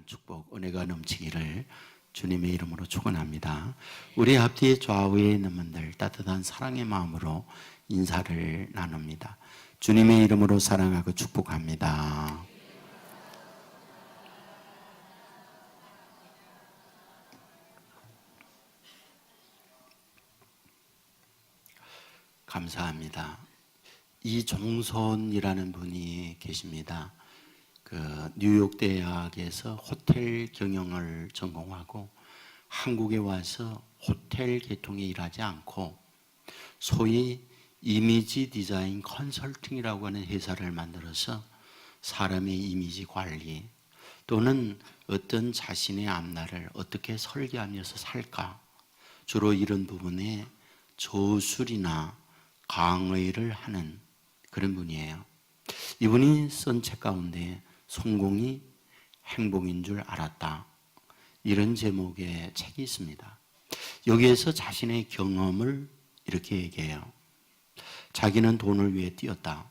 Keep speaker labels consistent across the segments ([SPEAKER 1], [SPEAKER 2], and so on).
[SPEAKER 1] 귀한 축복, 은혜가 넘치기를 주님의 이름으로 축원합니다. 우리 앞뒤 좌우에 있는 분들 따뜻한 사랑의 마음으로 인사를 나눕니다. 주님의 이름으로 사랑하고 축복합니다. 감사합니다. 이종손이라는 분이 계십니다. 뉴욕 대학에서 호텔 경영을 전공하고 한국에 와서 호텔 계통에 일하지 않고 소위 이미지 디자인 컨설팅이라고 하는 회사를 만들어서 사람의 이미지 관리 또는 어떤 자신의 앞날을 어떻게 설계하면서 살까, 주로 이런 부분에 저술이나 강의를 하는 그런 분이에요. 이분이 쓴 책 가운데 성공이 행복인 줄 알았다, 이런 제목의 책이 있습니다. 여기에서 자신의 경험을 이렇게 얘기해요. 자기는 돈을 위해 뛰었다.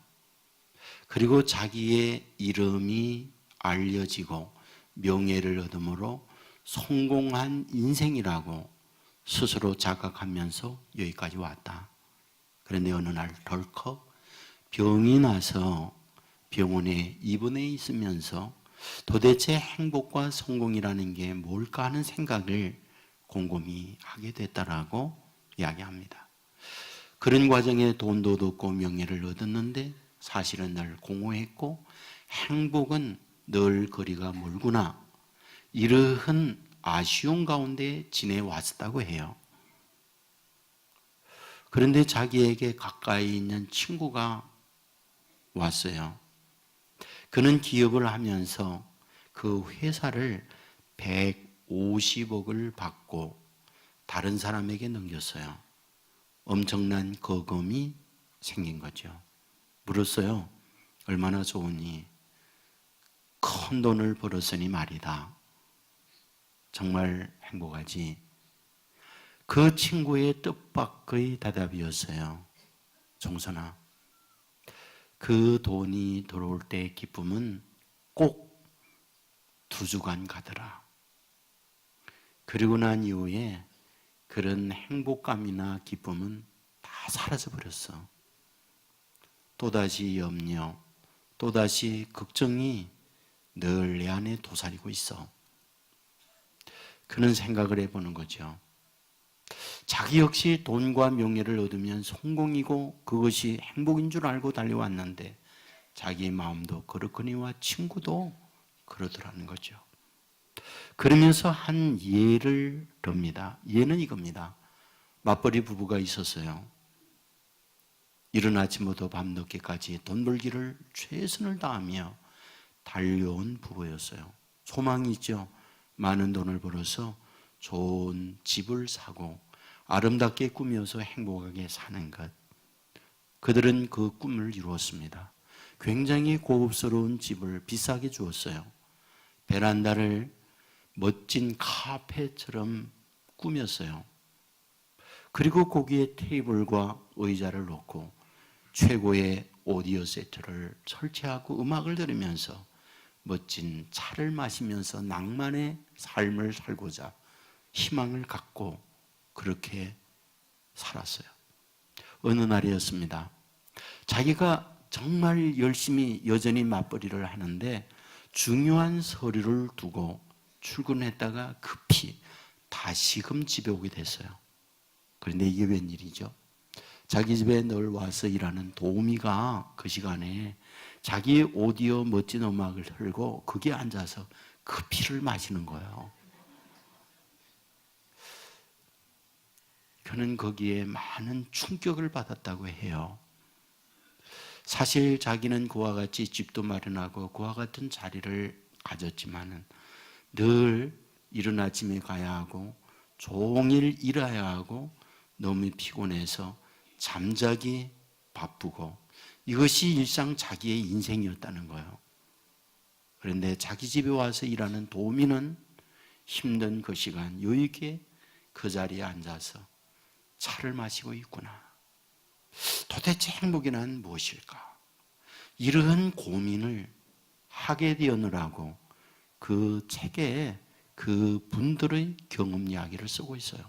[SPEAKER 1] 그리고 자기의 이름이 알려지고 명예를 얻음으로 성공한 인생이라고 스스로 자각하면서 여기까지 왔다. 그런데 어느 날 덜컥 병이 나서 병원에 입원해 있으면서 도대체 행복과 성공이라는 게 뭘까 하는 생각을 곰곰이 하게 됐다라고 이야기합니다. 그런 과정에 돈도 얻고 명예를 얻었는데 사실은 늘 공허했고 행복은 늘 거리가 멀구나, 이러한 아쉬움 가운데 지내왔다고 해요. 그런데 자기에게 가까이 있는 친구가 왔어요. 그는 기업을 하면서 그 회사를 150억을 받고 다른 사람에게 넘겼어요. 엄청난 거금이 생긴 거죠. 물었어요. 얼마나 좋으니? 큰 돈을 벌었으니 말이다. 정말 행복하지? 그 친구의 뜻밖의 대답이었어요. 종선아, 그 돈이 들어올 때의 기쁨은 꼭 2주간 가더라. 그리고 난 이후에 그런 행복감이나 기쁨은 다 사라져 버렸어. 또다시 염려, 또다시 걱정이 늘 내 안에 도사리고 있어. 그는 생각을 해보는 거죠. 자기 역시 돈과 명예를 얻으면 성공이고 그것이 행복인 줄 알고 달려왔는데 자기의 마음도 그렇거니와 친구도 그러더라는 거죠. 그러면서 한 예를 듭니다. 예는 이겁니다. 맞벌이 부부가 있었어요. 이른 아침부터 밤늦게까지 돈 벌기를 최선을 다하며 달려온 부부였어요. 소망이 있죠. 많은 돈을 벌어서 좋은 집을 사고 아름답게 꾸며서 행복하게 사는 것. 그들은 그 꿈을 이루었습니다. 굉장히 고급스러운 집을 비싸게 주었어요. 베란다를 멋진 카페처럼 꾸몄어요. 그리고 거기에 테이블과 의자를 놓고 최고의 오디오 세트를 설치하고 음악을 들으면서 멋진 차를 마시면서 낭만의 삶을 살고자 희망을 갖고 그렇게 살았어요. 어느 날이었습니다. 자기가 정말 열심히 여전히 맞벌이를 하는데 중요한 서류를 두고 출근했다가 급히 다시금 집에 오게 됐어요. 그런데 이게 웬일이죠? 자기 집에 늘 와서 일하는 도우미가 그 시간에 자기의 오디오 멋진 음악을 틀고 거기에 앉아서 커피를 마시는 거예요. 그는 거기에 많은 충격을 받았다고 해요. 사실 자기는 그와 같이 집도 마련하고 그와 같은 자리를 가졌지만은 늘 이른 아침에 가야 하고 종일 일해야 하고 너무 피곤해서 잠자기 바쁘고 이것이 일상 자기의 인생이었다는 거예요. 그런데 자기 집에 와서 일하는 도우미는 힘든 그 시간 여유 있게 그 자리에 앉아서 차를 마시고 있구나. 도대체 행복이란 무엇일까? 이러한 고민을 하게 되었느라고 그 책에 그 분들의 경험 이야기를 쓰고 있어요.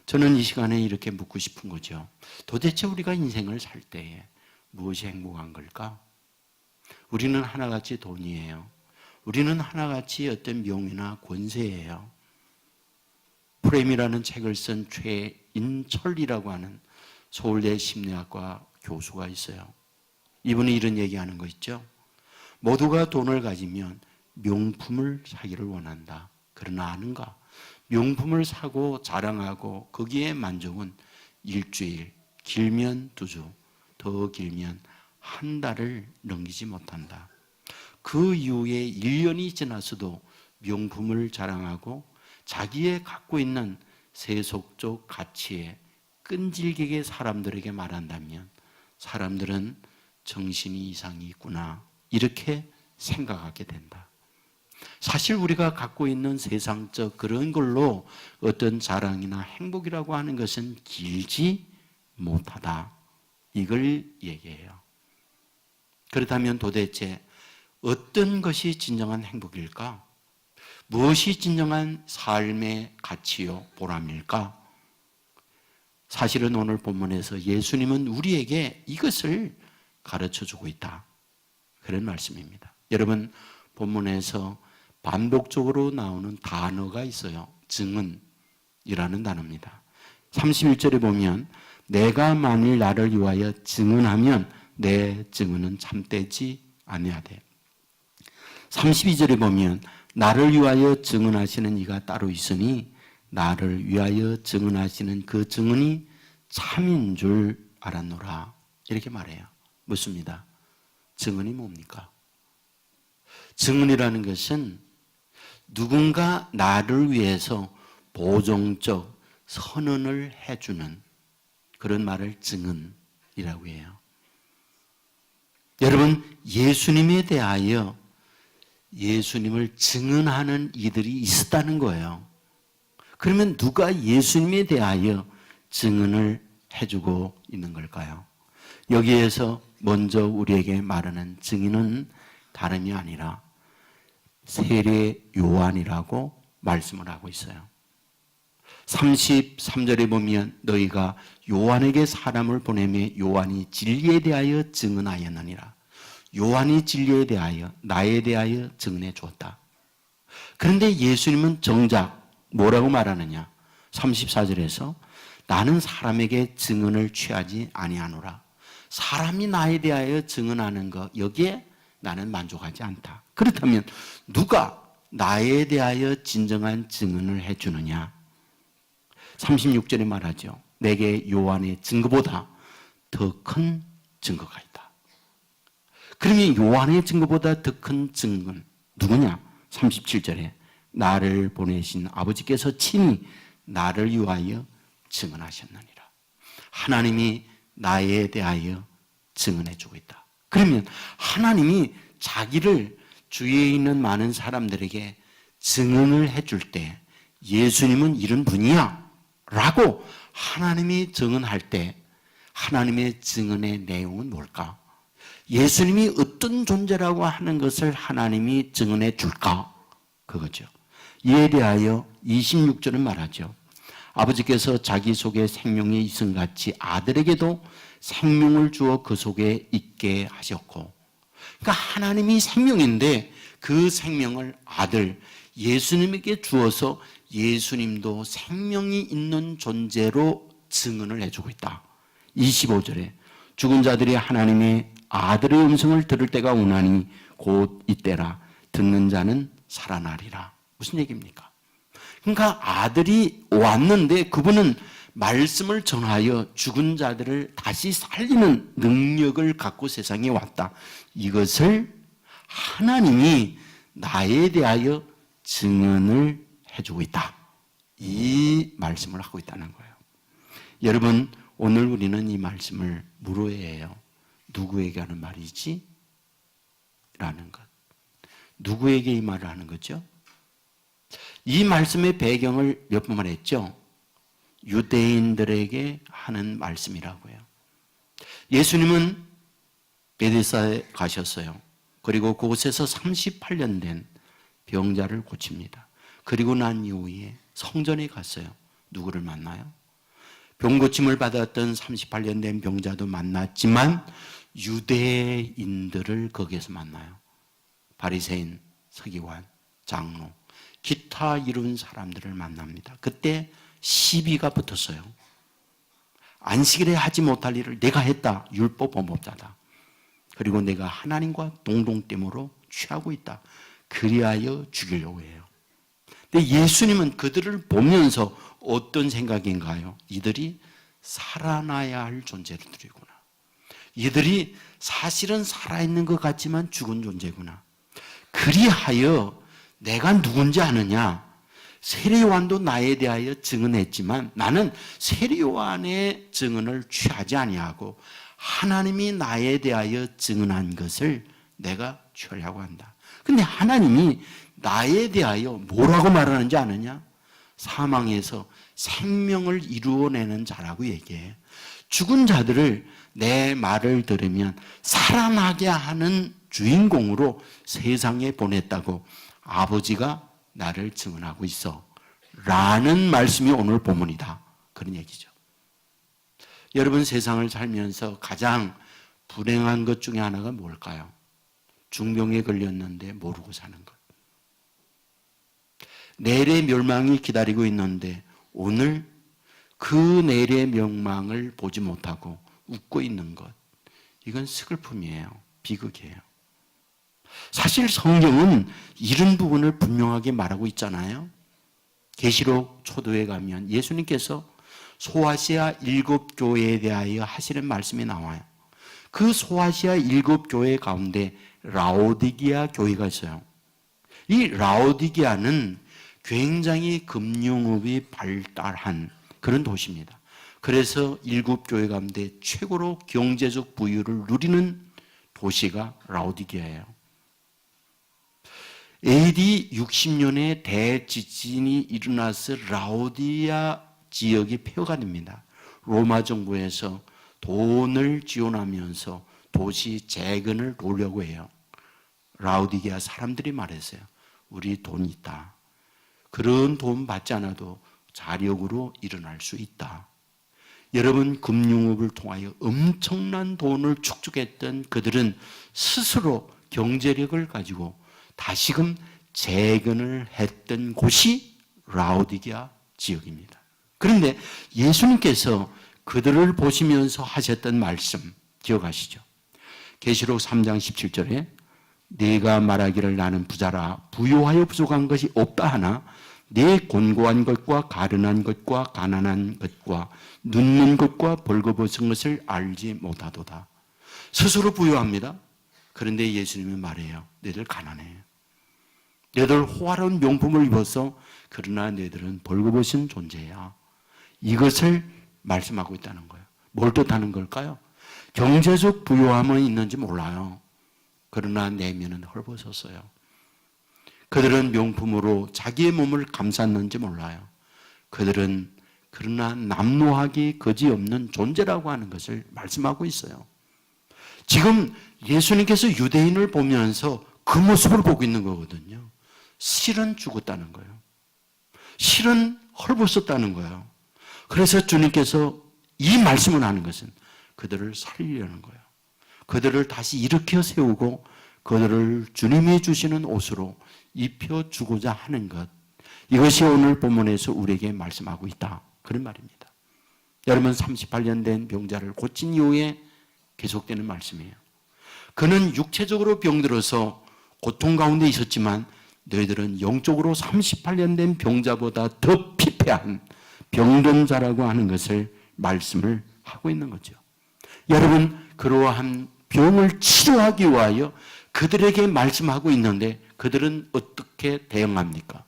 [SPEAKER 1] 저는 이 시간에 이렇게 묻고 싶은 거죠. 도대체 우리가 인생을 살 때에 무엇이 행복한 걸까? 우리는 하나같이 돈이에요. 우리는 하나같이 어떤 명예나 권세예요. 프레임이라는 책을 쓴 최인철이라고 하는 서울대 심리학과 교수가 있어요. 이분이 이런 얘기하는 거 있죠. 모두가 돈을 가지면 명품을 사기를 원한다. 그러나 아는가? 명품을 사고 자랑하고 거기에 만족은 일주일, 길면 2주, 더 길면 한 달을 넘기지 못한다. 그 이후에 1년이 지나서도 명품을 자랑하고 자기의 갖고 있는 세속적 가치에 끈질기게 사람들에게 말한다면 사람들은 정신이 이상이 있구나 이렇게 생각하게 된다. 사실 우리가 갖고 있는 세상적 그런 걸로 어떤 자랑이나 행복이라고 하는 것은 길지 못하다. 이걸 얘기해요. 그렇다면 도대체 어떤 것이 진정한 행복일까? 무엇이 진정한 삶의 가치요, 보람일까? 사실은 오늘 본문에서 예수님은 우리에게 이것을 가르쳐 주고 있다. 그런 말씀입니다. 여러분, 본문에서 반복적으로 나오는 단어가 있어요. 증언이라는 단어입니다. 31절에 보면 내가 만일 나를 위하여 증언하면 내 증언은 참되지 아니하되 32절에 보면 나를 위하여 증언하시는 이가 따로 있으니 나를 위하여 증언하시는 그 증언이 참인 줄 알았노라 이렇게 말해요. 묻습니다. 증언이 뭡니까? 증언이라는 것은 누군가 나를 위해서 보정적 선언을 해주는 그런 말을 증언이라고 해요. 여러분, 예수님에 대하여 예수님을 증언하는 이들이 있었다는 거예요. 그러면 누가 예수님에 대하여 증언을 해주고 있는 걸까요? 여기에서 먼저 우리에게 말하는 증인은 다름이 아니라 세례 요한이라고 말씀을 하고 있어요. 33절에 보면 너희가 요한에게 사람을 보내며 요한이 진리에 대하여 증언하였느니라. 요한이 진리에 대하여 나에 대하여 증언해 주었다. 그런데 예수님은 정작 뭐라고 말하느냐? 34절에서 나는 사람에게 증언을 취하지 아니하노라. 사람이 나에 대하여 증언하는 것 여기에 나는 만족하지 않다. 그렇다면 누가 나에 대하여 진정한 증언을 해주느냐? 36절에 말하죠. 내게 요한의 증거보다 더 큰 증거가 있다. 그러면 요한의 증거보다 더 큰 증거는 누구냐? 37절에 나를 보내신 아버지께서 친히 나를 위하여 증언하셨느니라. 하나님이 나에 대하여 증언해주고 있다. 그러면 하나님이 자기를 주위에 있는 많은 사람들에게 증언을 해줄 때 예수님은 이런 분이야 라고 하나님이 증언할 때 하나님의 증언의 내용은 뭘까? 예수님이 어떤 존재라고 하는 것을 하나님이 증언해 줄까? 그거죠. 이에 대하여 26절은 말하죠. 아버지께서 자기 속에 생명이 있음같이 아들에게도 생명을 주어 그 속에 있게 하셨고, 그러니까 하나님이 생명인데 그 생명을 아들 예수님에게 주어서 예수님도 생명이 있는 존재로 증언을 해주고 있다. 25절에 죽은 자들이 하나님의 아들의 음성을 들을 때가 오나니 곧 이때라. 듣는 자는 살아나리라. 무슨 얘기입니까? 그러니까 아들이 왔는데 그분은 말씀을 전하여 죽은 자들을 다시 살리는 능력을 갖고 세상에 왔다. 이것을 하나님이 나에 대하여 증언을 해주고 있다. 이 말씀을 하고 있다는 거예요. 여러분, 오늘 우리는 이 말씀을 물어야 해요. 누구에게 하는 말이지? 라는 것. 누구에게 이 말을 하는 거죠? 이 말씀의 배경을 몇 번 말했죠? 유대인들에게 하는 말씀이라고 해요. 예수님은 베데사에 가셨어요. 그리고 그곳에서 38년 된 병자를 고칩니다. 그리고 난 이후에 성전에 갔어요. 누구를 만나요? 병 고침을 받았던 38년 된 병자도 만났지만 유대인들을 거기에서 만나요. 바리새인, 서기관, 장로, 기타 이룬 사람들을 만납니다. 그때 시비가 붙었어요. 안식일에 하지 못할 일을 내가 했다. 율법 범법자다. 그리고 내가 하나님과 동등됨으로 취하고 있다. 그리하여 죽이려고 해요. 근데 예수님은 그들을 보면서 어떤 생각인가요? 이들이 살아나야 할 존재들이구나. 이들이 사실은 살아있는 것 같지만 죽은 존재구나. 그리하여 내가 누군지 아느냐? 세례요한도 나에 대하여 증언했지만 나는 세례요한의 증언을 취하지 아니하고 하나님이 나에 대하여 증언한 것을 내가 취하려고 한다. 근데 하나님이 나에 대하여 뭐라고 말하는지 아느냐? 사망에서 생명을 이루어내는 자라고 얘기해. 죽은 자들을 내 말을 들으면 살아나게 하는 주인공으로 세상에 보냈다고 아버지가 나를 증언하고 있어. 라는 말씀이 오늘 본문이다. 그런 얘기죠. 여러분, 세상을 살면서 가장 불행한 것 중에 하나가 뭘까요? 중병에 걸렸는데 모르고 사는 것. 내일의 멸망이 기다리고 있는데 오늘 그 내일의 멸망을 보지 못하고 웃고 있는 것. 이건 슬픔이에요. 비극이에요. 사실 성경은 이런 부분을 분명하게 말하고 있잖아요. 계시록 초도에 가면 예수님께서 소아시아 7교회에 대하여 하시는 말씀이 나와요. 그 소아시아 7교회 가운데 라오디게아 교회가 있어요. 이 라오디게아는 굉장히 금융업이 발달한 그런 도시입니다. 그래서 7교회 가운데 최고로 경제적 부유를 누리는 도시가 라오디게아예요. AD 60년에 대지진이 일어나서 라오디게아 지역이 폐허가 됩니다. 로마 정부에서 돈을 지원하면서 도시 재건을 도우려고 해요. 라오디게아 사람들이 말했어요. 우리 돈 있다. 그런 돈 받지 않아도 자력으로 일어날 수 있다. 여러분, 금융업을 통하여 엄청난 돈을 축적했던 그들은 스스로 경제력을 가지고 다시금 재건을 했던 곳이 라오디게아 지역입니다. 그런데 예수님께서 그들을 보시면서 하셨던 말씀 기억하시죠? 계시록 3장 17절에 네가 말하기를 나는 부자라 부요하여 부족한 것이 없다 하나 네 곤고한 것과 가련한 것과 가난한 것과 눕는 것과 벌거벗은 것을 알지 못하도다. 스스로 부유합니다. 그런데 예수님이 말해요. 너희들 가난해. 너희들 호화로운 명품을 입어서 그러나 너희들은 벌거벗은 존재야. 이것을 말씀하고 있다는 거예요. 뭘 뜻하는 걸까요? 경제적 부유함은 있는지 몰라요. 그러나 내면은 헐벗었어요. 그들은 명품으로 자기의 몸을 감쌌는지 몰라요. 그들은 그러나 남노하기 거지없는 존재라고 하는 것을 말씀하고 있어요. 지금 예수님께서 유대인을 보면서 그 모습을 보고 있는 거거든요. 실은 죽었다는 거예요. 실은 헐벗었다는 거예요. 그래서 주님께서 이 말씀을 하는 것은 그들을 살리려는 거예요. 그들을 다시 일으켜 세우고 그들을 주님이 주시는 옷으로 입혀주고자 하는 것. 이것이 오늘 본문에서 우리에게 말씀하고 있다. 그런 말입니다. 여러분, 38년 된 병자를 고친 이후에 계속되는 말씀이에요. 그는 육체적으로 병들어서 고통 가운데 있었지만 너희들은 영적으로 38년 된 병자보다 더 피폐한 병든 자라고 하는 것을 말씀을 하고 있는 거죠. 여러분, 그러한 병을 치료하기 위하여 그들에게 말씀하고 있는데 그들은 어떻게 대응합니까?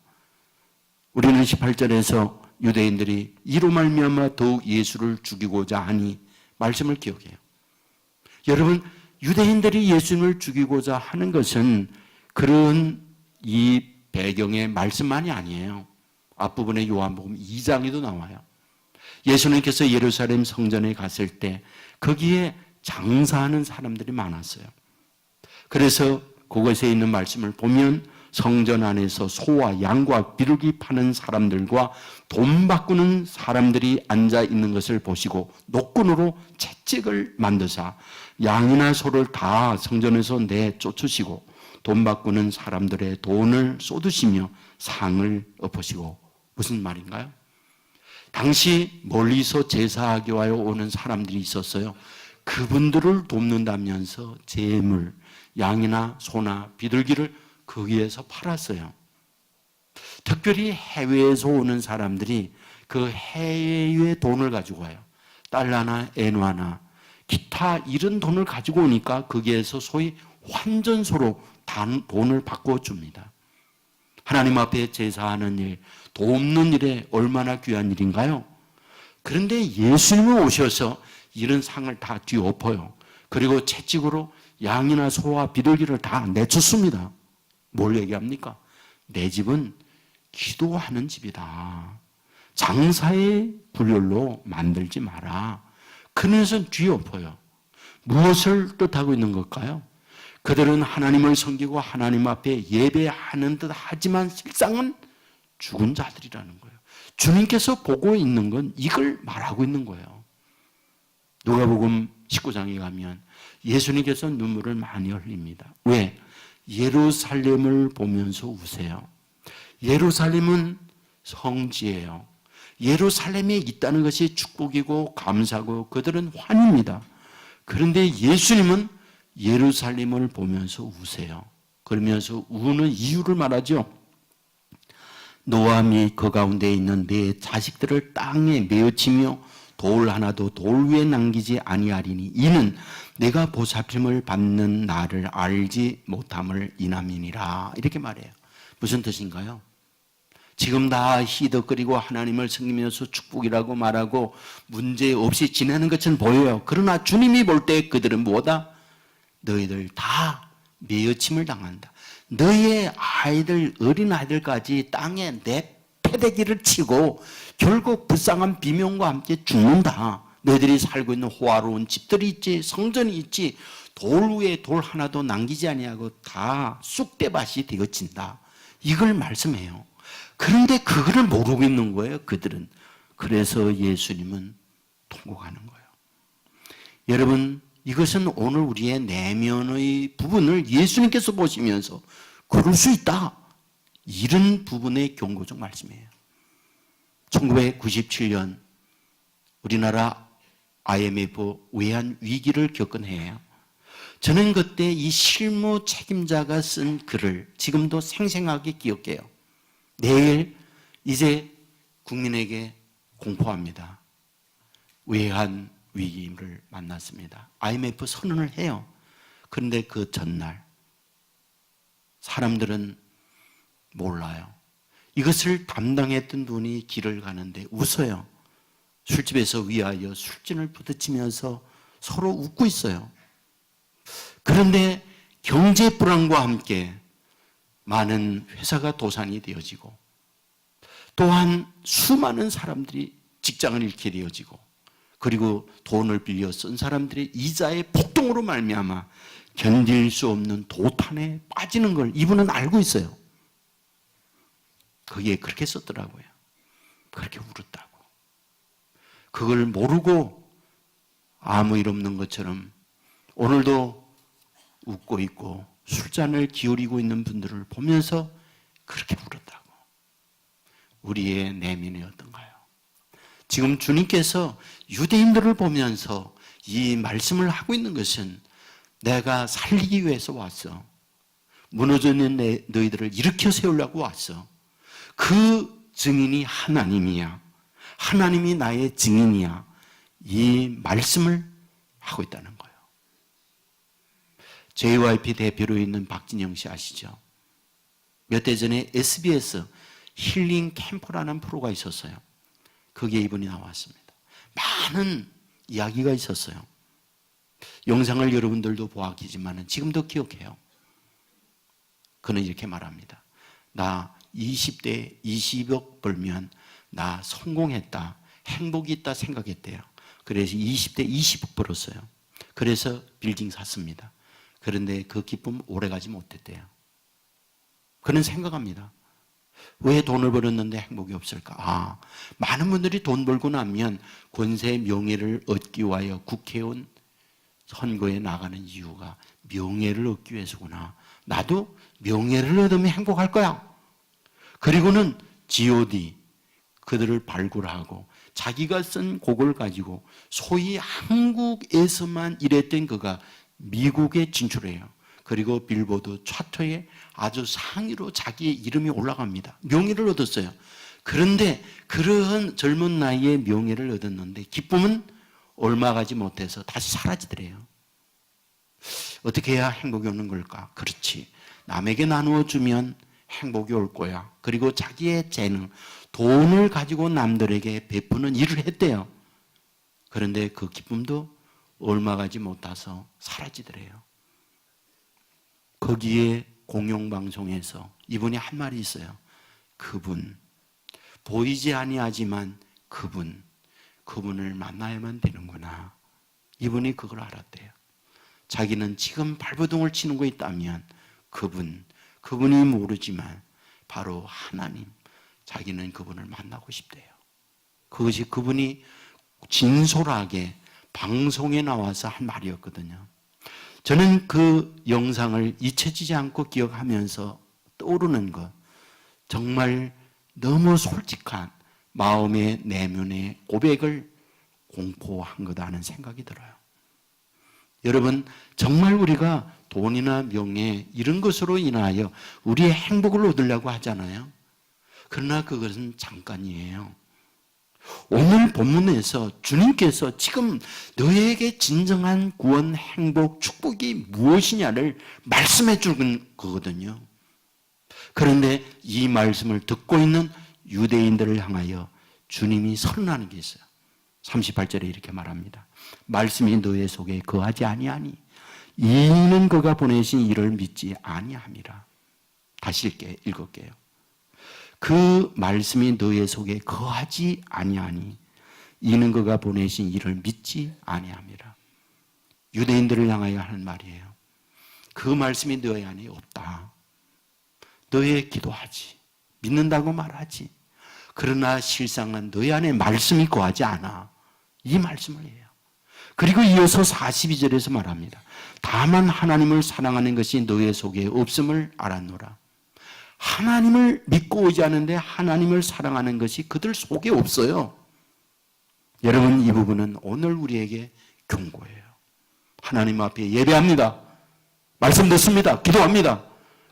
[SPEAKER 1] 우리는 18절에서 유대인들이 이로 말미암아 더욱 예수를 죽이고자 하니 말씀을 기억해요. 여러분, 유대인들이 예수님을 죽이고자 하는 것은 그런 이 배경의 말씀만이 아니에요. 앞부분에 요한복음 2장에도 나와요. 예수님께서 예루살렘 성전에 갔을 때 거기에 장사하는 사람들이 많았어요. 그래서 그곳에 있는 말씀을 보면 성전 안에서 소와 양과 비둘기 파는 사람들과 돈 바꾸는 사람들이 앉아 있는 것을 보시고 노끈으로 채찍을 만드사 양이나 소를 다 성전에서 내쫓으시고 돈 바꾸는 사람들의 돈을 쏟으시며 상을 엎으시고. 무슨 말인가요? 당시 멀리서 제사하기 위하여 오는 사람들이 있었어요. 그분들을 돕는다면서 재물, 양이나 소나 비둘기를 거기에서 팔았어요. 특별히 해외에서 오는 사람들이 그 해외의 돈을 가지고 와요. 달러나 엔화나 기타 이런 돈을 가지고 오니까 거기에서 소위 환전소로 돈을 바꿔줍니다. 하나님 앞에 제사하는 일, 돕는 일에 얼마나 귀한 일인가요? 그런데 예수님은 오셔서 이런 상을 다 뒤엎어요. 그리고 채찍으로 양이나 소와 비둘기를 다 내쫓습니다. 뭘 얘기합니까? 내 집은 기도하는 집이다. 장사의 분열로 만들지 마라. 그러면서 뒤엎어요. 무엇을 뜻하고 있는 걸까요? 그들은 하나님을 섬기고 하나님 앞에 예배하는 듯 하지만 실상은 죽은 자들이라는 거예요. 주님께서 보고 있는 건 이걸 말하고 있는 거예요. 누가복음 19장에 가면 예수님께서 눈물을 많이 흘립니다. 왜? 예루살렘을 보면서 우세요. 예루살렘은 성지예요. 예루살렘에 있다는 것이 축복이고 감사고 그들은 환희입니다. 그런데 예수님은 예루살렘을 보면서 우세요. 그러면서 우는 이유를 말하죠. 너와 및 그 가운데 있는 내 자식들을 땅에 메어치며 돌 하나도 돌 위에 남기지 아니하리니 이는 내가 보살핌을 받는 나를 알지 못함을 인함이니라. 이렇게 말해요. 무슨 뜻인가요? 지금 다 희덕거리고 하나님을 섬기면서 축복이라고 말하고 문제 없이 지내는 것처럼 보여요. 그러나 주님이 볼 때 그들은 뭐다? 너희들 다 메어침을 당한다. 너희의 아이들, 어린 아이들까지 땅에 내 패대기를 치고 결국 불쌍한 비명과 함께 죽는다. 너희들이 살고 있는 호화로운 집들이 있지, 성전이 있지, 돌 위에 돌 하나도 남기지 아니하고 다 쑥대밭이 되어진다. 이걸 말씀해요. 그런데 그거를 모르고 있는 거예요, 그들은. 그래서 예수님은 통곡하는 거예요. 여러분, 이것은 오늘 우리의 내면의 부분을 예수님께서 보시면서 그럴 수 있다. 이런 부분의 경고적 말씀이에요. 1997년 우리나라 IMF 외환 위기를 겪은 해예요. 저는 그때 이 실무 책임자가 쓴 글을 지금도 생생하게 기억해요. 내일 이제 국민에게 공포합니다. 외환 위기를 만났습니다. IMF 선언을 해요. 그런데 그 전날 사람들은 몰라요. 이것을 담당했던 분이 길을 가는데 웃어요. 술집에서 위하여 술진을 부딪히면서 서로 웃고 있어요. 그런데 경제 불안과 함께 많은 회사가 도산이 되어지고 또한 수많은 사람들이 직장을 잃게 되어지고 그리고 돈을 빌려 쓴 사람들의 이자의 폭등으로 말미암아 견딜 수 없는 도탄에 빠지는 걸 이분은 알고 있어요. 거기에 그렇게 썼더라고요. 그렇게 울었다고. 그걸 모르고 아무 일 없는 것처럼 오늘도 웃고 있고 술잔을 기울이고 있는 분들을 보면서 그렇게 울었다고. 우리의 내면이 어떤가요? 지금 주님께서 유대인들을 보면서 이 말씀을 하고 있는 것은 내가 살리기 위해서 왔어. 무너져 있는 너희들을 일으켜 세우려고 왔어. 그 증인이 하나님이야. 하나님이 나의 증인이야. 이 말씀을 하고 있다는 거예요. JYP 대표로 있는 박진영 씨 아시죠? 몇 대 전에 SBS 힐링 캠프라는 프로가 있었어요. 거기에 이분이 나왔습니다. 많은 이야기가 있었어요. 영상을 여러분들도 보았겠지만 지금도 기억해요. 그는 이렇게 말합니다. 나 20대 20억 벌면 나 성공했다. 행복이 있다 생각했대요. 그래서 20대 20억 벌었어요. 그래서 빌딩 샀습니다. 그런데 그 기쁨 오래가지 못했대요. 그는 생각합니다. 왜 돈을 벌었는데 행복이 없을까? 많은 분들이 돈 벌고 나면 권세 명예를 얻기 위하여 국회의원 선거에 나가는 이유가 명예를 얻기 위해서구나. 나도 명예를 얻으면 행복할 거야. 그리고는 G.O.D 그들을 발굴하고 자기가 쓴 곡을 가지고 소위 한국에서만 일했던 그가 미국에 진출해요. 그리고 빌보드 차트에 아주 상위로 자기의 이름이 올라갑니다. 명예를 얻었어요. 그런데 그런 젊은 나이에 명예를 얻었는데 기쁨은 얼마 가지 못해서 다시 사라지더래요. 어떻게 해야 행복이 오는 걸까? 그렇지. 남에게 나누어 주면 행복이 올 거야. 그리고 자기의 재능, 돈을 가지고 남들에게 베푸는 일을 했대요. 그런데 그 기쁨도 얼마 가지 못해서 사라지더래요. 거기에 공영방송에서 이분이 한 말이 있어요. 그분, 보이지 아니하지만 그분을 만나야만 되는구나. 이분이 그걸 알았대요. 자기는 지금 발버둥을 치는 거 있다면 그분이 모르지만 바로 하나님, 자기는 그분을 만나고 싶대요. 그것이 그분이 진솔하게 방송에 나와서 한 말이었거든요. 저는 그 영상을 잊혀지지 않고 기억하면서 떠오르는 것, 정말 너무 솔직한 마음의 내면의 고백을 공포한 거다 하는 생각이 들어요. 여러분, 정말 우리가 돈이나 명예 이런 것으로 인하여 우리의 행복을 얻으려고 하잖아요. 그러나 그것은 잠깐이에요. 오늘 본문에서 주님께서 지금 너에게 진정한 구원, 행복, 축복이 무엇이냐를 말씀해 주는 거거든요. 그런데 이 말씀을 듣고 있는 유대인들을 향하여 주님이 선언하는 게 있어요. 38절에 이렇게 말합니다. 말씀이 너의 속에 거하지 아니하니 이는 그가 보내신 이를 믿지 아니함이라. 다시 읽을게요. 그 말씀이 너의 속에 거하지 아니하니 이는 그가 보내신 이를 믿지 아니함이라. 유대인들을 향하여 하는 말이에요. 그 말씀이 너의 안에 없다. 너의 기도하지, 믿는다고 말하지. 그러나 실상은 너의 안에 말씀이 거하지 않아. 이 말씀을 해요. 그리고 이어서 42절에서 말합니다. 다만 하나님을 사랑하는 것이 너의 속에 없음을 알았노라. 하나님을 믿고 오지 않는데 하나님을 사랑하는 것이 그들 속에 없어요. 여러분, 이 부분은 오늘 우리에게 경고예요. 하나님 앞에 예배합니다. 말씀 듣습니다. 기도합니다.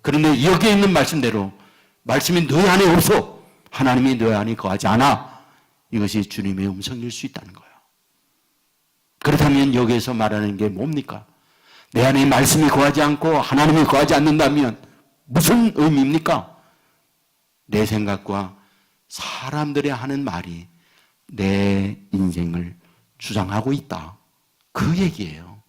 [SPEAKER 1] 그런데 여기에 있는 말씀대로 말씀이 너희 안에 없어. 하나님이 너희 안에 거하지 않아. 이것이 주님의 음성일 수 있다는 거예요. 그렇다면 여기에서 말하는 게 뭡니까? 내 안에 말씀이 거하지 않고 하나님이 거하지 않는다면 무슨 의미입니까? 내 생각과 사람들이 하는 말이 내 인생을 주장하고 있다. 그 얘기예요.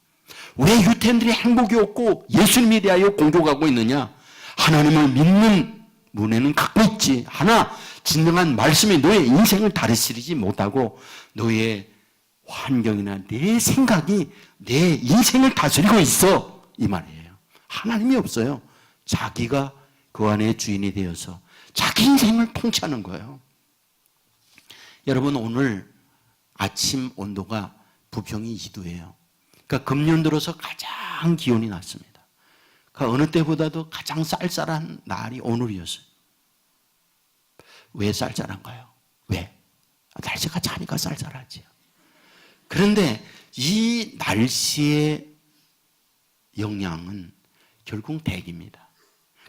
[SPEAKER 1] 왜 유태인들이 행복이 없고 예수님에 대하여 공격하고 있느냐? 하나님을 믿는 문에는 갖고 있지. 하나 진정한 말씀이 너의 인생을 다스리지 못하고 너의 환경이나 내 생각이 내 인생을 다스리고 있어. 이 말이에요. 하나님이 없어요. 자기가 그 안에 주인이 되어서 자기 인생을 통치하는 거예요. 여러분, 오늘 아침 온도가 부평이 2도예요. 그러니까 금년 들어서 가장 기온이 낮습니다. 그러니까 어느 때보다도 가장 쌀쌀한 날이 오늘이었어요. 왜 쌀쌀한가요? 왜? 날씨가 차니까 쌀쌀하지요. 그런데 이 날씨의 영향은 결국 대기입니다.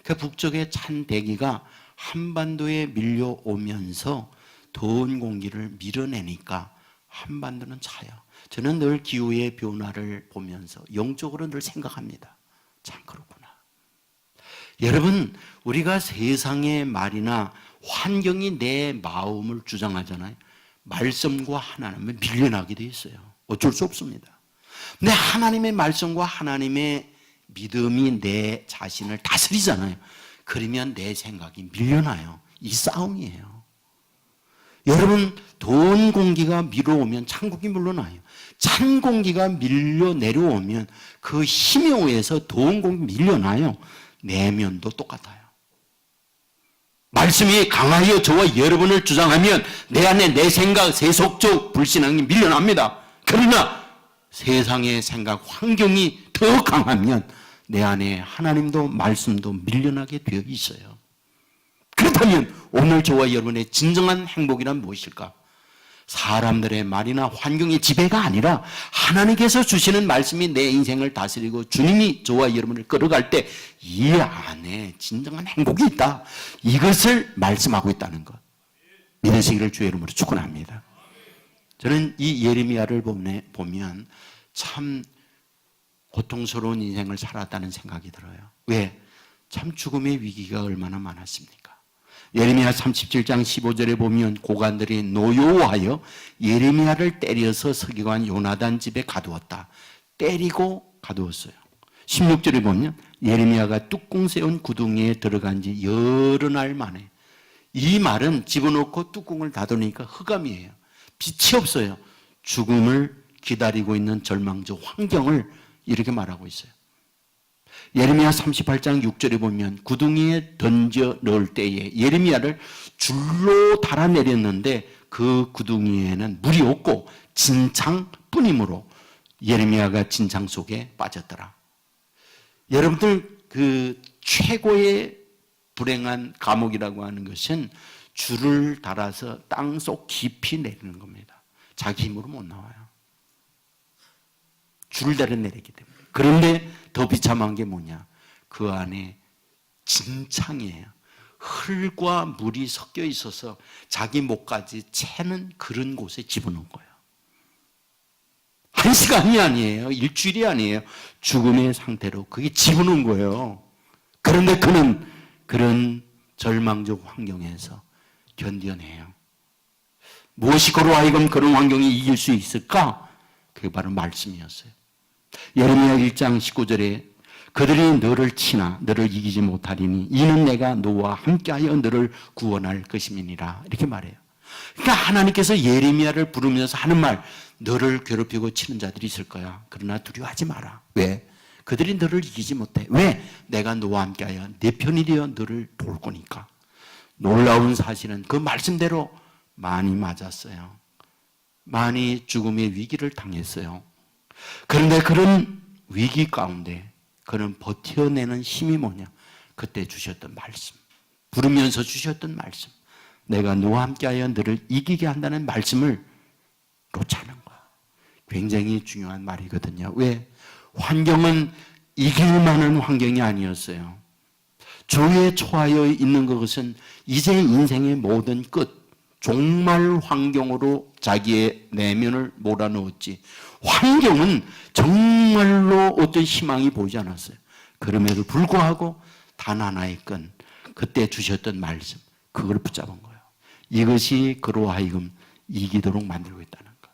[SPEAKER 1] 그 북쪽의 찬 대기가 한반도에 밀려오면서 더운 공기를 밀어내니까 한반도는 차요. 저는 늘 기후의 변화를 보면서 영적으로 늘 생각합니다. 참 그렇구나. 여러분, 우리가 세상의 말이나 환경이 내 마음을 주장하잖아요. 말씀과 하나님을 밀려나게 돼 있어요. 어쩔 수 없습니다. 근데 하나님의 말씀과 하나님의 믿음이 내 자신을 다스리잖아요. 그러면 내 생각이 밀려나요. 이 싸움이에요. 여러분, 더운 공기가 밀어오면 찬 공기 물러나요. 찬 공기가 밀려 내려오면 그 힘에 의해서 더운 공기 밀려나요. 내면도 똑같아요. 말씀이 강하여 저와 여러분을 주장하면 내 안에 내 생각, 세속적 불신앙이 밀려납니다. 그러나 세상의 생각, 환경이 더 강하면 내 안에 하나님도 말씀도 밀려나게 되어 있어요. 그렇다면 오늘 저와 여러분의 진정한 행복이란 무엇일까? 사람들의 말이나 환경의 지배가 아니라 하나님께서 주시는 말씀이 내 인생을 다스리고 주님이 저와 여러분을 끌어갈 때 이 안에 진정한 행복이 있다. 이것을 말씀하고 있다는 것. 믿으시기를 주의 이름으로 축원합니다. 저는 이 예레미야를 보면 참 고통스러운 인생을 살았다는 생각이 들어요. 왜? 참 죽음의 위기가 얼마나 많았습니까? 예레미야 37장 15절에 보면 고관들이 노여워하여 예레미야를 때려서 서기관 요나단 집에 가두었다. 때리고 가두었어요. 16절에 보면 예레미야가 뚜껑 세운 구덩이에 들어간 지 여러 날 만에, 이 말은 집어넣고 뚜껑을 닫으니까 흑암이에요. 빛이 없어요. 죽음을 기다리고 있는 절망적 환경을 이렇게 말하고 있어요. 예레미야 38장 6절에 보면 구덩이에 던져 넣을 때에 예레미야를 줄로 달아내렸는데 그 구덩이에는 물이 없고 진창뿐이므로 예레미야가 진창 속에 빠졌더라. 여러분들 그 최고의 불행한 감옥이라고 하는 것은 줄을 달아서 땅속 깊이 내리는 겁니다. 자기 힘으로 못 나와요. 줄을 달아 내리기 때문에. 그런데 더 비참한 게 뭐냐? 그 안에 진창이에요. 흙과 물이 섞여 있어서 자기 목까지 채는 그런 곳에 집어넣은 거예요. 한 시간이 아니에요. 일주일이 아니에요. 죽음의 상태로 그게 집어넣은 거예요. 그런데 그는 그런 절망적 환경에서 견뎌내요. 무엇이 그로 하여금 그런 환경이 이길 수 있을까? 그게 바로 말씀이었어요. 예레미야 1장 19절에 그들이 너를 치나 너를 이기지 못하리니 이는 내가 너와 함께하여 너를 구원할 것임이니라 이렇게 말해요. 그러니까 하나님께서 예레미야를 부르면서 하는 말, 너를 괴롭히고 치는 자들이 있을 거야. 그러나 두려워하지 마라. 왜? 그들이 너를 이기지 못해. 왜? 내가 너와 함께하여 내 편이 되어 너를 도울 거니까. 놀라운 사실은 그 말씀대로 많이 맞았어요. 많이 죽음의 위기를 당했어요. 그런데 그런 위기 가운데 그는 버텨내는 힘이 뭐냐? 그때 주셨던 말씀. 부르면서 주셨던 말씀. 내가 너와 함께하여 너를 이기게 한다는 말씀을 놓자는 거야. 굉장히 중요한 말이거든요. 왜? 환경은 이길 만한 환경이 아니었어요. 주에 처하여 있는 것은 이제 인생의 모든 끝, 종말 환경으로 자기의 내면을 몰아넣었지. 환경은 정말로 어떤 희망이 보이지 않았어요. 그럼에도 불구하고 단 하나의 끈, 그때 주셨던 말씀, 그걸 붙잡은 거예요. 이것이 그로 하여금 이기도록 만들고 있다는 것.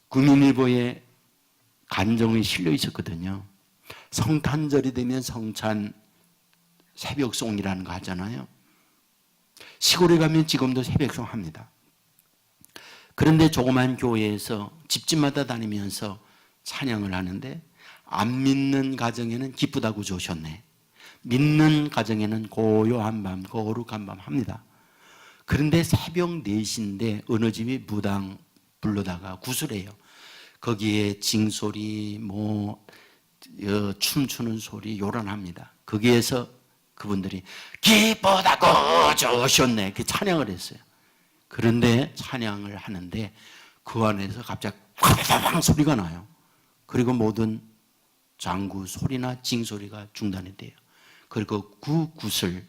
[SPEAKER 1] 구민일보에 간정이 실려 있었거든요. 성탄절이 되면 성찬 새벽송이라는 거 하잖아요. 시골에 가면 지금도 새벽송 합니다. 그런데 조그만 교회에서 집집마다 다니면서 찬양을 하는데 안 믿는 가정에는 기쁘다고 좋으셨네. 믿는 가정에는 고요한 밤, 거룩한 밤 합니다. 그런데 새벽 4시인데 어느 집이 무당 불러다가 구슬해요. 거기에 징소리, 춤추는 소리 요란합니다. 거기에서 그분들이 기쁘다고 좋으셨네. 이렇게 찬양을 했어요. 그런데 찬양을 하는데 그 안에서 갑자기 쾅 소리가 나요. 그리고 모든 장구 소리나 징소리가 중단이 돼요. 그리고 그 굿을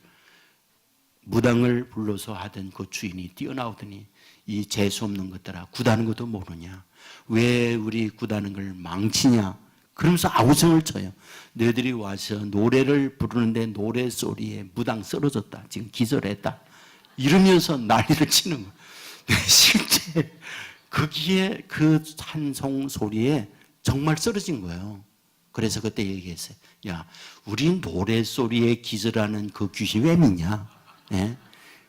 [SPEAKER 1] 무당을 불러서 하던 그 주인이 뛰어나오더니 이 재수 없는 것들아 굿하는 것도 모르냐? 왜 우리 굿하는 걸 망치냐? 그러면서 아우성을 쳐요. 너희들이 와서 노래를 부르는데 노래소리에 무당 쓰러졌다. 지금 기절했다. 이러면서 난리를 치는 거예요. 실제 거기에 그 찬송 소리에 정말 쓰러진 거예요. 그래서 그때 얘기했어요. 야, 우리 노래소리에 기절하는 그 귀신 왜 믿냐? 예?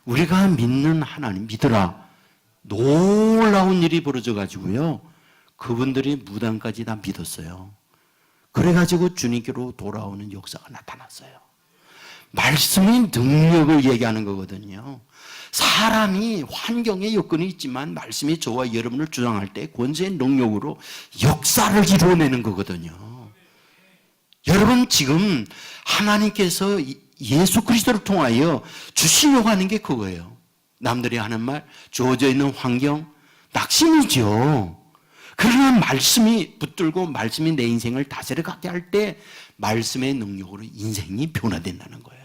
[SPEAKER 1] 우리가 믿는 하나님 믿으라. 놀라운 일이 벌어져 가지고요. 그분들이 무당까지 다 믿었어요. 그래가지고 주님께로 돌아오는 역사가 나타났어요. 말씀의 능력을 얘기하는 거거든요. 사람이 환경의 여건이 있지만 말씀이 저와 여러분을 주장할 때 권세의 능력으로 역사를 이루어내는 거거든요. 여러분 지금 하나님께서 예수 그리스도를 통하여 주시려고 하는 게 그거예요. 남들이 하는 말, 주어져 있는 환경, 낙심이죠. 그러나 말씀이 붙들고 말씀이 내 인생을 다스려가게 할 때 말씀의 능력으로 인생이 변화된다는 거예요.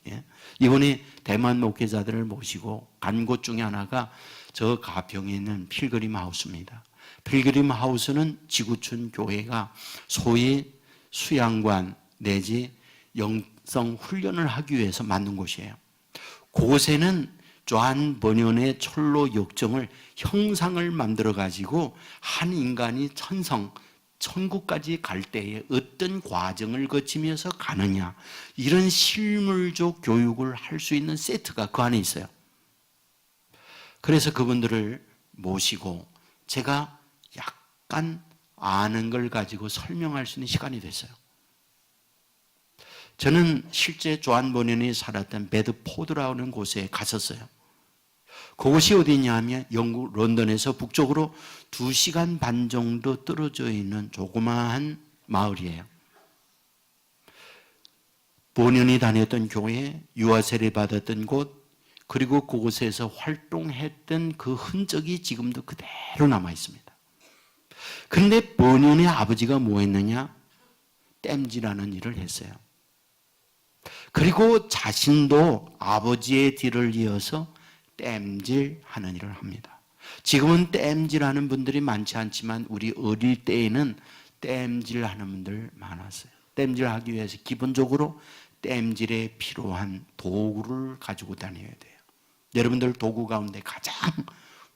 [SPEAKER 1] 예? 이번에 대만 목회자들을 모시고 간 곳 중에 하나가 저 가평에 있는 필그림 하우스입니다. 필그림 하우스는 지구촌 교회가 소위 수양관 내지 영성 훈련을 하기 위해서 만든 곳이에요. 그곳에는 존 버년의 철로 역정을 형상을 만들어 가지고 한 인간이 천국까지 갈 때에 어떤 과정을 거치면서 가느냐, 이런 실물적 교육을 할 수 있는 세트가 그 안에 있어요. 그래서 그분들을 모시고 제가 약간 아는 걸 가지고 설명할 수 있는 시간이 됐어요. 저는 실제 존 버년이 살았던 베드포드라는 곳에 갔었어요. 그곳이 어디냐 하면 영국 런던에서 북쪽으로 2시간 반 정도 떨어져 있는 조그마한 마을이에요. 본인이 다녔던 교회, 유아 세례 받았던 곳, 그리고 그곳에서 활동했던 그 흔적이 지금도 그대로 남아 있습니다. 그런데 본인의 아버지가 뭐 했느냐? 땜질하는 일을 했어요. 그리고 자신도 아버지의 뒤를 이어서 땜질하는 일을 합니다. 지금은 땜질하는 분들이 많지 않지만 우리 어릴 때에는 땜질하는 분들 많았어요. 땜질하기 위해서 기본적으로 땜질에 필요한 도구를 가지고 다녀야 돼요. 여러분들 도구 가운데 가장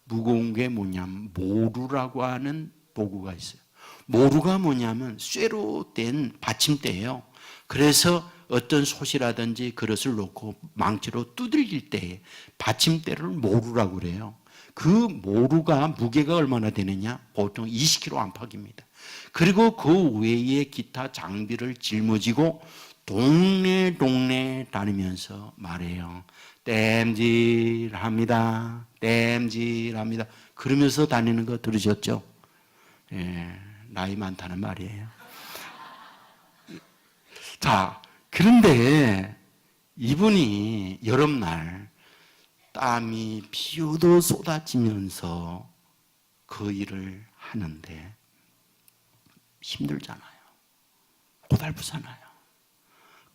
[SPEAKER 1] 무거운 게 뭐냐면 모루라고 하는 도구가 있어요. 모루가 뭐냐면 쇠로 된 받침대예요. 그래서 어떤 솥이라든지 그릇을 놓고 망치로 두들길 때 받침대를 모루라고 그래요. 그 모루가 무게가 얼마나 되느냐? 보통 20kg 안팎입니다. 그리고 그 외에 기타 장비를 짊어지고 동네 다니면서 말해요. 땜질합니다. 땜질합니다. 그러면서 다니는 거 들으셨죠? 예, 나이 많다는 말이에요. 자, 그런데 이분이 여름날 땀이 비오도 쏟아지면서 그 일을 하는데 힘들잖아요. 고달프잖아요.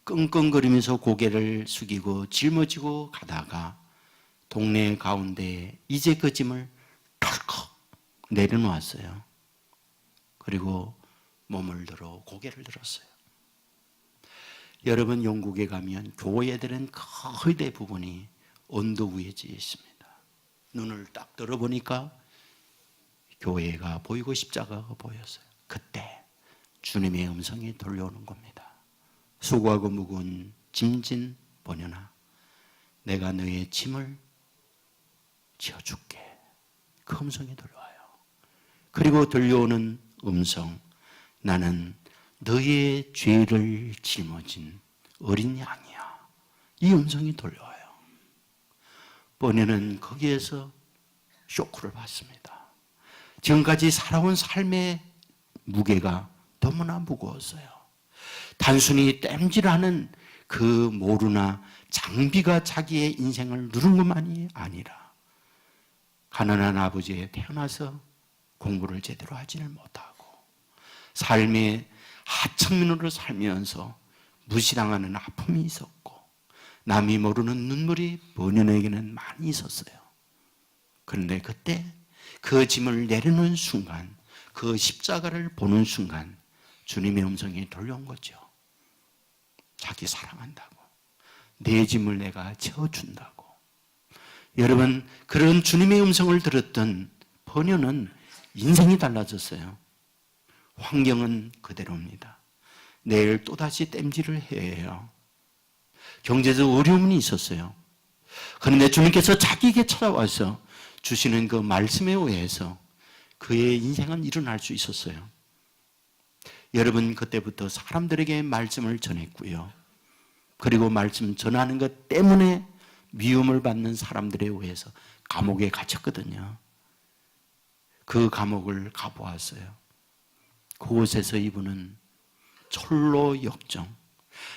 [SPEAKER 1] 끙끙거리면서 고개를 숙이고 짊어지고 가다가 동네 가운데 이제 그 짐을 털컥 내려놓았어요. 그리고 몸을 들어 고개를 들었어요. 여러분 영국에 가면 교회들은 거의 대부분이 언덕 위에 지어 있습니다. 눈을 딱 들어보니까 교회가 보이고 십자가가 보였어요. 그때 주님의 음성이 들려오는 겁니다. 수고하고 무거운 짐진 버녀나 내가 너의 짐을 지어줄게. 그 음성이 들려와요. 그리고 들려오는 음성, 나는 너의 죄를 짊어진 어린 양이야. 이 음성이 들려와요. 버녀는 거기에서 쇼크를 받습니다. 지금까지 살아온 삶의 무게가 너무나 무거웠어요. 단순히 땜질하는 그 모루나 장비가 자기의 인생을 누른 것만이 아니라 가난한 아버지에 태어나서 공부를 제대로 하지를 못하고 삶의 하층민으로 살면서 무시당하는 아픔이 있었고 남이 모르는 눈물이 본인에게는 많이 있었어요. 그런데 그때 그 짐을 내려놓은 순간, 그 십자가를 보는 순간 주님의 음성이 들려온 거죠. 자기 사랑한다고, 내 짐을 내가 지어준다고. 여러분, 그런 주님의 음성을 들었던 버녀는 인생이 달라졌어요. 환경은 그대로입니다. 내일 또다시 땜질을 해야 해요. 경제적 어려움이 있었어요. 그런데 주님께서 자기에게 찾아와서 주시는 그 말씀에 의해서 그의 인생은 일어날 수 있었어요. 여러분, 그때부터 사람들에게 말씀을 전했고요. 그리고 말씀 전하는 것 때문에 미움을 받는 사람들에 의해서 감옥에 갇혔거든요. 그 감옥을 가보았어요. 그곳에서 이분은 철로 역정,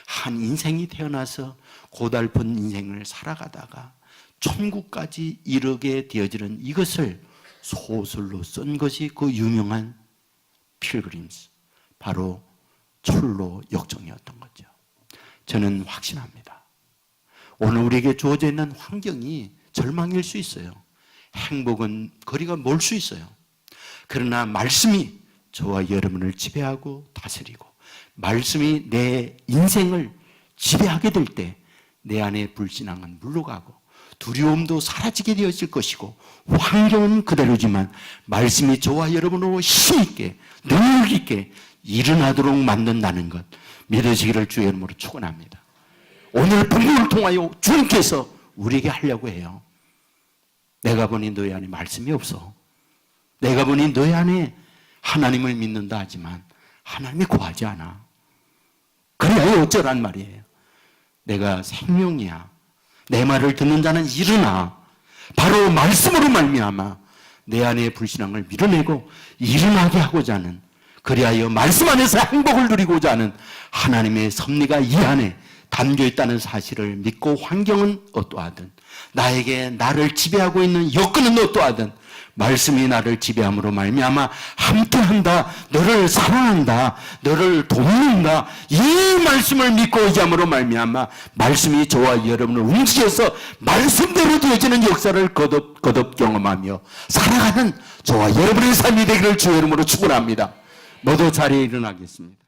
[SPEAKER 1] 한 인생이 태어나서 고달픈 인생을 살아가다가 천국까지 이르게 되어지는 이것을 소설로 쓴 것이 그 유명한 필그림스, 바로 철로 역정이었던 거죠. 저는 확신합니다. 오늘 우리에게 주어져 있는 환경이 절망일 수 있어요. 행복은 거리가 멀 수 있어요. 그러나 말씀이 저와 여러분을 지배하고 다스리고 말씀이 내 인생을 지배하게 될 때 내 안에 불신앙은 물러가고 두려움도 사라지게 되어질 것이고 환경은 그대로지만 말씀이 저와 여러분으로 힘있게 능력 있게 일어나도록 만든다는 것 믿으시기를 주의 이름으로 축원합니다. 오늘 본문을 통하여 주님께서 우리에게 하려고 해요. 내가 보니 너희 안에 말씀이 없어. 내가 보니 너희 안에 하나님을 믿는다 하지만 하나님이 구하지 않아. 그래야 어쩌란 말이에요. 내가 생명이야. 내 말을 듣는 자는 일어나. 바로 말씀으로 말미암아 내 안에 불신앙을 밀어내고 일어나게 하고자 하는, 그리하여 말씀 안에서 행복을 누리고자 하는 하나님의 섭리가 이 안에 담겨 있다는 사실을 믿고 환경은 어떠하든 나에게 나를 지배하고 있는 여건은 어떠하든 말씀이 나를 지배함으로 말미암아 함께한다, 너를 사랑한다, 너를 돕는다, 이 말씀을 믿고 의지함으로 말미암아 말씀이 저와 여러분을 움직여서 말씀대로 되어지는 역사를 거듭 경험하며 살아가는 저와 여러분의 삶이 되기를 주의 이름으로 축원합니다. 모두 자리에 일어나겠습니다.